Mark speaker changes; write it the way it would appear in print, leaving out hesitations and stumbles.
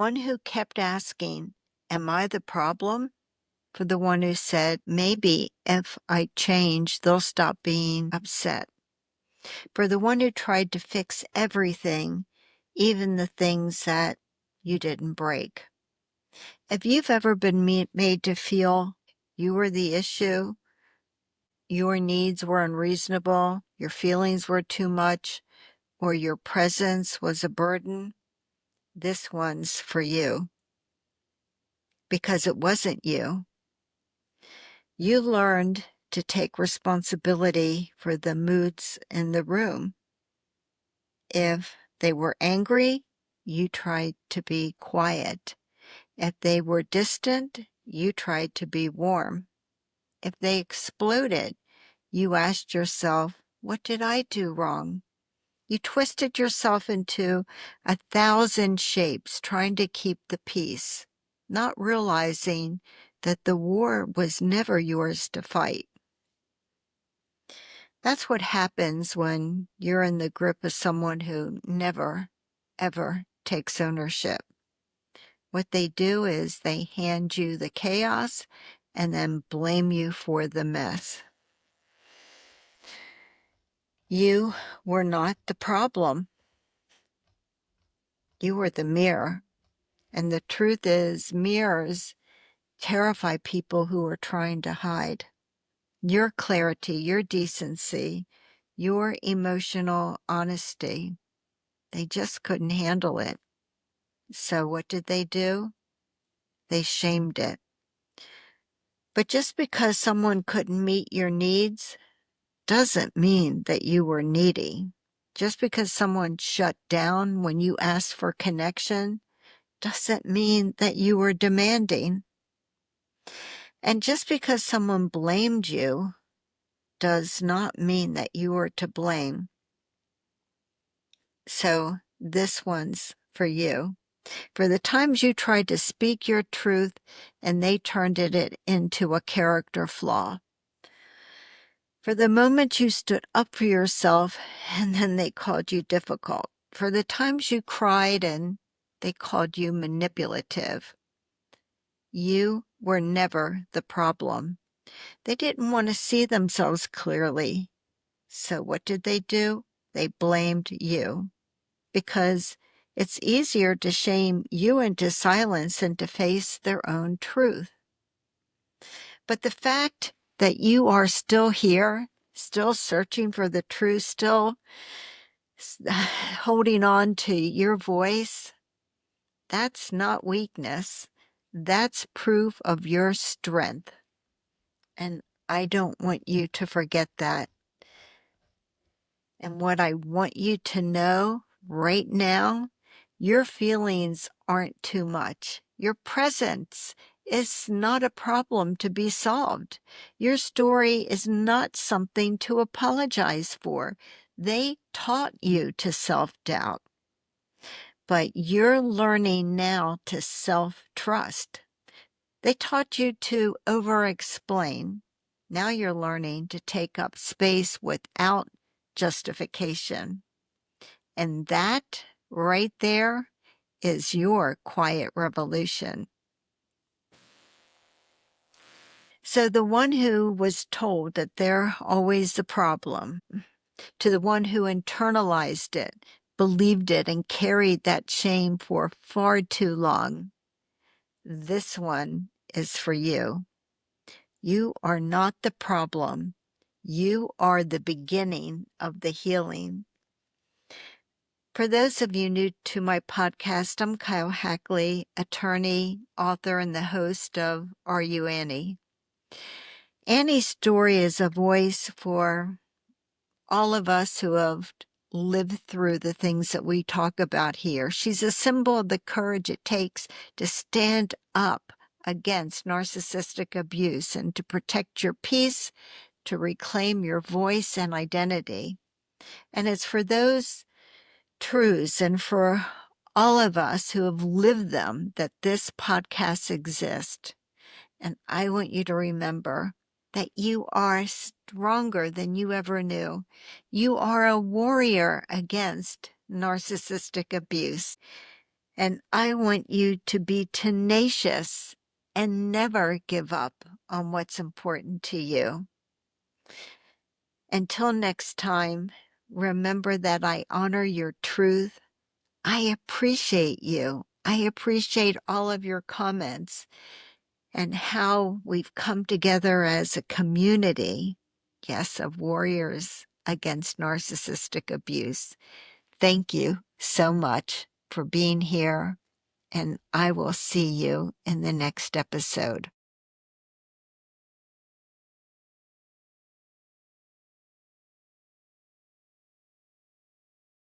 Speaker 1: One who kept asking, "Am I the problem?" For the one who said, "Maybe if I change, they'll stop being upset." For the one who tried to fix everything, even the things that you didn't break. If you've ever been made to feel you were the issue, your needs were unreasonable, your feelings were too much, or your presence was a burden, this one's for you. Because it wasn't you. You learned to take responsibility for the moods in the room. If they were angry, you tried to be quiet. If they were distant, you tried to be warm. If they exploded, you asked yourself, "What did I do wrong?" You twisted yourself into 1,000 shapes trying to keep the peace, not realizing that the war was never yours to fight. That's what happens when you're in the grip of someone who never, ever takes ownership. What they do is they hand you the chaos and then blame you for the mess. You were not the problem. You were the mirror. And the truth is, mirrors terrify people who are trying to hide. Your clarity, your decency, your emotional honesty, they just couldn't handle it. So what did they do? They shamed it. But just because someone couldn't meet your needs doesn't mean that you were needy. Just because someone shut down when you asked for connection doesn't mean that you were demanding. And just because someone blamed you does not mean that you were to blame. So this one's for you. For the times you tried to speak your truth and they turned it into a character flaw. For the moment you stood up for yourself and then they called you difficult. For the times you cried and they called you manipulative. You were never the problem. They didn't want to see themselves clearly. So what did they do? They blamed you. Because it's easier to shame you into silence than to face their own truth. But the fact that you are still here, still searching for the truth, still holding on to your voice, that's not weakness. That's proof of your strength. And I don't want you to forget that. And what I want you to know right now, your feelings aren't too much. Your presence is not a problem to be solved. Your story is not something to apologize for. They taught you to self-doubt, but you're learning now to self-trust. They taught you to over-explain. Now you're learning to take up space without justification. And that right there is your quiet revolution. So the one who was told that they're always the problem, to the one who internalized it, believed it, and carried that shame for far too long, this one is for you. You are not the problem. You are the beginning of the healing. For those of you new to my podcast, I'm Kyle Hackley, attorney, author, and the host of Are You Annie? Annie's story is a voice for all of us who have lived through the things that we talk about here. She's a symbol of the courage it takes to stand up against narcissistic abuse and to protect your peace, to reclaim your voice and identity. And it's for those truths and for all of us who have lived them that this podcast exists. And I want you to remember that you are stronger than you ever knew. You are a warrior against narcissistic abuse. And I want you to be tenacious and never give up on what's important to you. Until next time, remember that I honor your truth. I appreciate you. I appreciate all of your comments and how we've come together as a community, yes, of warriors against narcissistic abuse. Thank you so much for being here, and I will see you in the next episode.